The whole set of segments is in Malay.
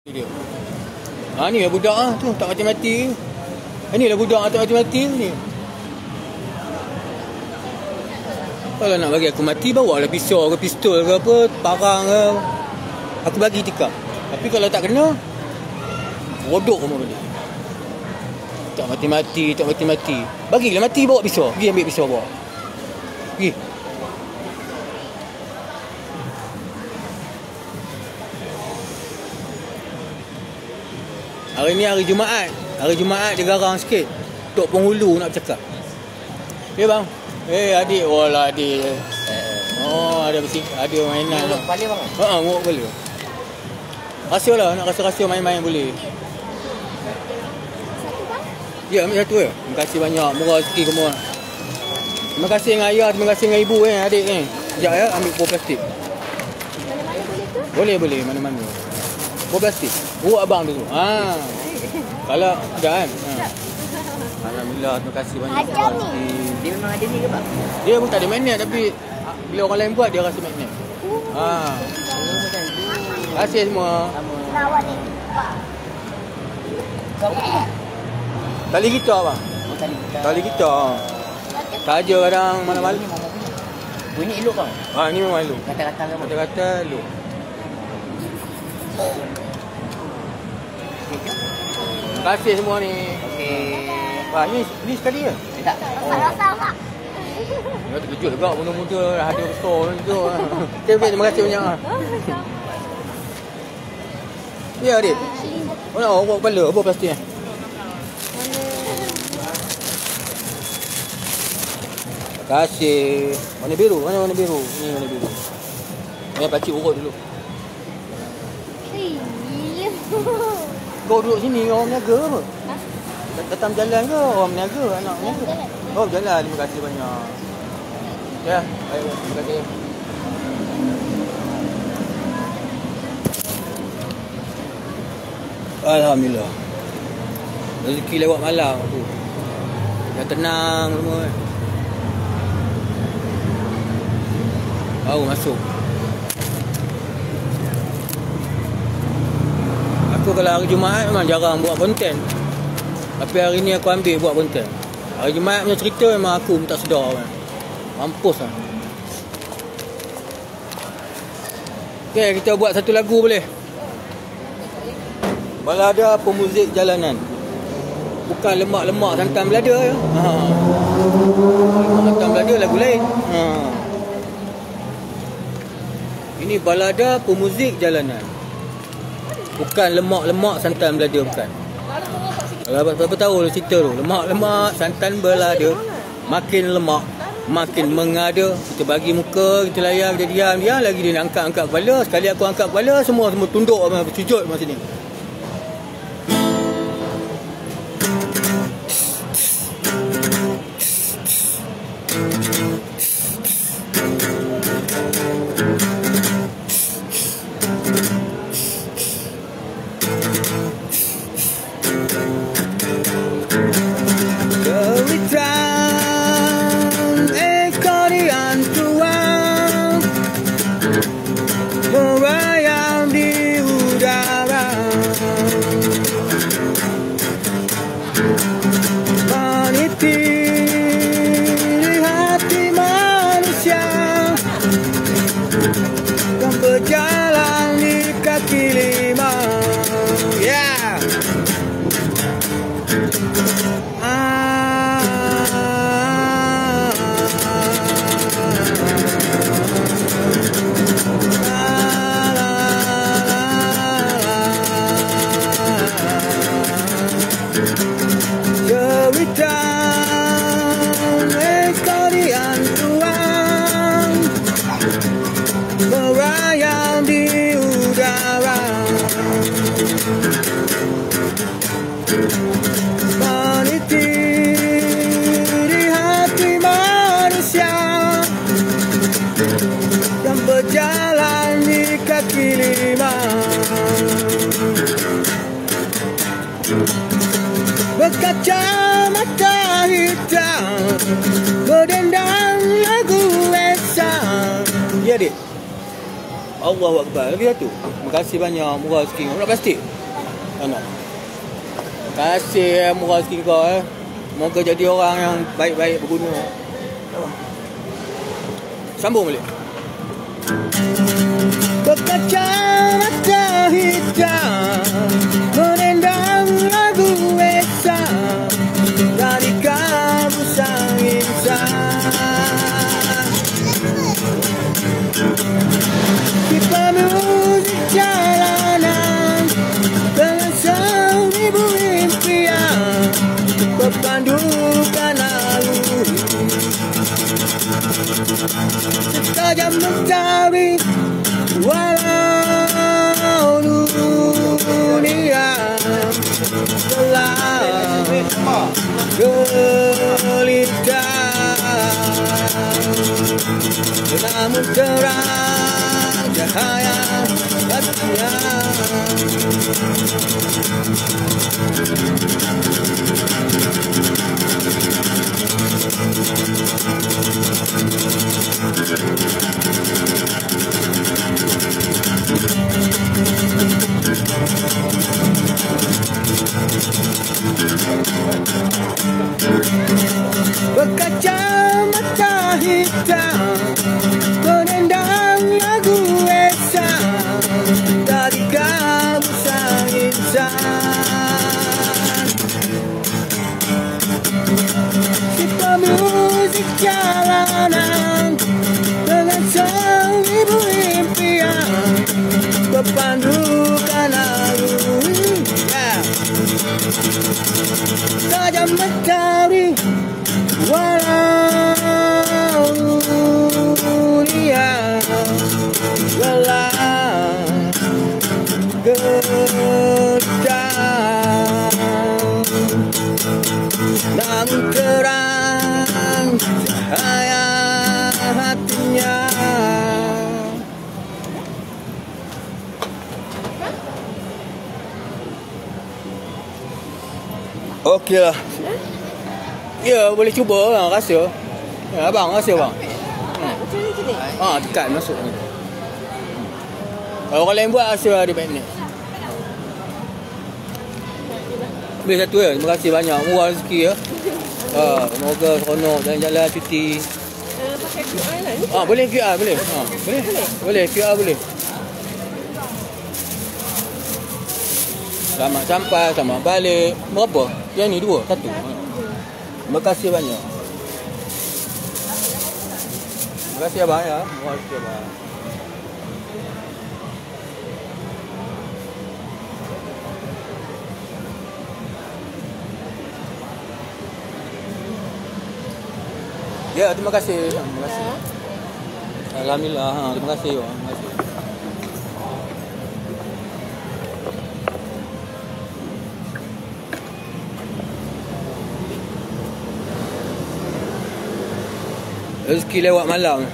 Dia. Ni lah budak tu tak mati-mati. Inilah budak tak mati-mati ni. Kalau nak bagi aku mati, bawa lah pisau ke pistol ke apa, parang ke. Aku bagi tikam. Tapi kalau tak kena, rodok rumah benda. Tak mati-mati. Bagilah mati, bawa pisau. Pergi ambil pisau bawa. Pergi. Hari ni hari Jumaat. Hari Jumaat dia garang sikit. Tok Penghulu nak bercakap. Ya bang. Adik. Walah adik. Oh, ada mainan. Nguruk kepala bang? Nguruk kepala. Rasa lah, nak rasa-rasa main-main boleh. Ya, ambil satu je. Terima kasih banyak. Murah sikit semua. Terima kasih dengan ayah, terima kasih dengan ibu adik ni. Sekejap ya, ambil bau plastik. Boleh, mana-mana. Bau plastik. Urut abang dulu. Kalau dah kan. Alhamdulillah, terima kasih banyak. Ajar ni. Dia memang ada ni ke bang? Dia pun tak ada magnet tapi bila orang lain buat dia rasa magnet. Terima kasih semua. Awak ni. Tali gitar bang. Tali gitar. Saja kadang malam-malam. Bunyi elok bang. Ni memang elok. Kata-kata lama. Kata-kata elok. Terima kasih semua ni. Okey. Ni sekali ke? Tak. Rasa tak? Ya terkejut juga muda-muda ada store tu. Terima kasih banyak. Ya adik. Mana bawa kepala, bawa plastik ni. Terima kasih. Warna biru, mana warna biru? Ni warna biru. Pakcik urut dulu. Kau duduk sini orang meniaga apa? Datang jalan ke orang meniaga, anak meniaga? Oh jalan, terima kasih banyak. Ya, baik, terima kasih. Alhamdulillah. Rezeki lewat malam tu. Dah tenang semua. Baru masuk. Aku kalau hari Jumaat memang jarang buat konten. Tapi hari ni aku ambil buat konten. Hari Jumaat punya cerita memang aku tak sedar kan. Mampus lah. Okay, kita buat satu lagu boleh? Balada pemuzik jalanan. Bukan lemak-lemak santan belada ya. Lemak santan belada lagu lain. Ini balada pemuzik jalanan. Bukan lemak-lemak santan belada, bukan. Kalau berapa tahu cerita tu. Lemak-lemak santan belada. Makin lemak, makin mengada. Kita bagi muka, kita layan, kita diam lagi dia nak angkat kepala. Sekali aku angkat kepala, semua tunduk, bersujud macam ni. Berjalan di kaki lima. Yeah. Cerita ekorian tuang merayap di udara, meniti di hati manusia yang berjalan di kaki lima, berkaca mata hitam, berdendang lagu esam. Ya dik. Allahu Akbar. Lagi satu. Terima kasih banyak. Murah sikit. Nak plastik? Anak. Terima kasih murah rezeki kau Moga jadi orang yang baik-baik berguna. Sambung balik. Berkacamata hitam menendang lagu Esam dari kabusan insan. Pipa musik jalanan dengan sound ibu impian berpandukan alur. Setajam mentari walau dunia telah gelita, namun terang cahaya hatinya. Berkacamata hitam menendang lagu Esam dari kabusan insan. Pipa musik jalanan dengan sound ibu impian berpandukan alur. Tajam mentari walau dunia lelah gedang, namun terang cahaya hatinya. Okey lah. Ya, boleh cuba bang, rasa. Ya, abang rasa bang. Macam ni je. Tekan masuk ni. Kalau orang lain buat rasa dia baik ni. Beli satu ya. Terima kasih banyak. Murah rezeki ya. Semoga seronok jalan-jalan cuti. Pakai QR lah. Boleh QR boleh. Boleh. Boleh QR boleh. Selamat sampai, selamat balik. Berapa? Yang ni dua, satu. Terima kasih banyak. Terima kasih abang ya. Terima kasih abang. Ya, terima kasih. Terima kasih. Alhamdulillah. Terima kasih. Terima kasih. Rezeki lewat malam.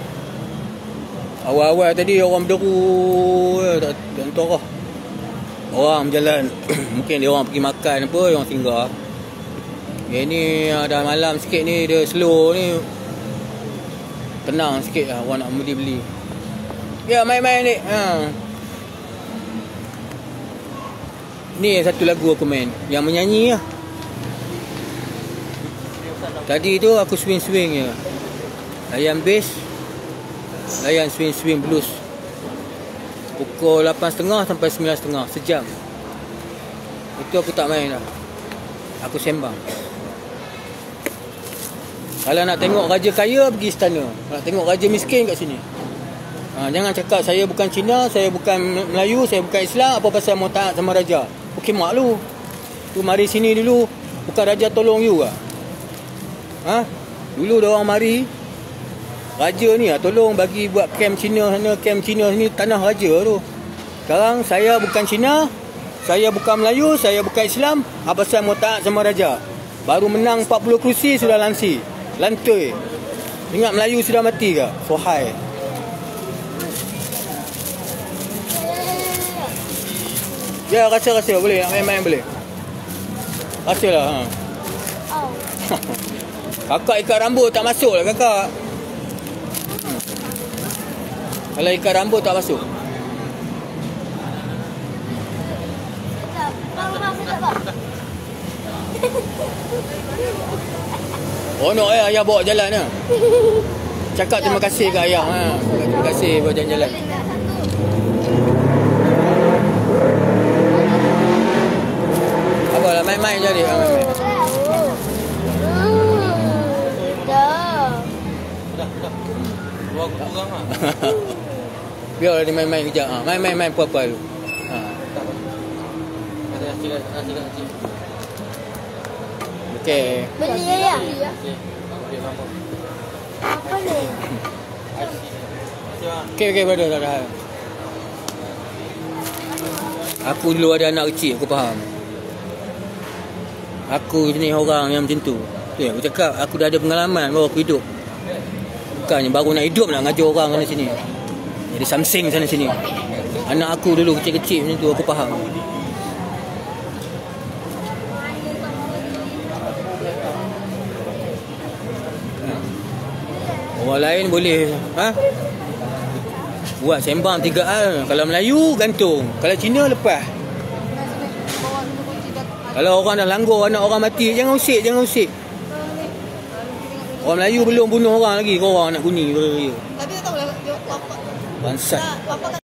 Awal-awal tadi orang berderu, tak tahu lah. Orang berjalan. Mungkin dia orang pergi makan apa, orang singgah. Yang ni dah malam sikit ni, dia slow ni. Tenang sikit lah orang nak beli-beli. Ya, main-main ni. Ni satu lagu aku main, yang menyanyi lah. Tadi tu aku swing-swing je. Layan bass, layan swing-swing blues. Pukul 8.30 sampai 9.30, sejam. Itu aku tak main dah. Aku sembang. Kalau nak tengok raja kaya, pergi istana. Nak tengok raja miskin kat sini. Jangan cakap saya bukan Cina, saya bukan Melayu, saya bukan Islam, apa pasal mau taat sama raja. Okey mak lu. Tu mari sini dulu, bukan raja tolong you ke? Dulu dia orang mari, raja ni tolong bagi buat camp Cina sana, camp Cina sini, tanah raja tu. Sekarang saya bukan Cina, saya bukan Melayu, saya bukan Islam, apa pasal mau taat sama raja. Baru menang 40 kerusi sudah lansi, lantai. Ingat Melayu sudah mati ke? Sohai. Ya, rasa-rasa boleh, nak main-main boleh. Rasalah. Kakak ikat rambut tak masuk lah kakak. Kalau ikat rambut tak masuk. Oh, nak ayah bawa jalan lah. Cakap terima kasih ke ayah. Terima kasih bawa jalan-jalan. Apa lah, main-main je adik. Main-main. Biar dia main-main kejap. Main-main apa-apa dulu. Okey. Beli ya? Apa ni? Okey, pada dah. Aku dulu ada anak kecil, aku faham. Aku jenis orang yang macam tu. Tu aku cakap, aku dah ada pengalaman baru aku hidup. Bukannya baru nak hidup nak ngajar orang sana sini. Jadi samsing sana sini. Anak aku dulu kecil-kecil macam tu, aku faham. Orang lain boleh buat sembang 3 hal. Kalau Melayu gantung, kalau Cina lepas. Kalau orang dah langgar anak orang mati, jangan usik. Orang Melayu belum bunuh orang lagi, kau orang nak guni. Tapi tak tahu lah. Bangsat.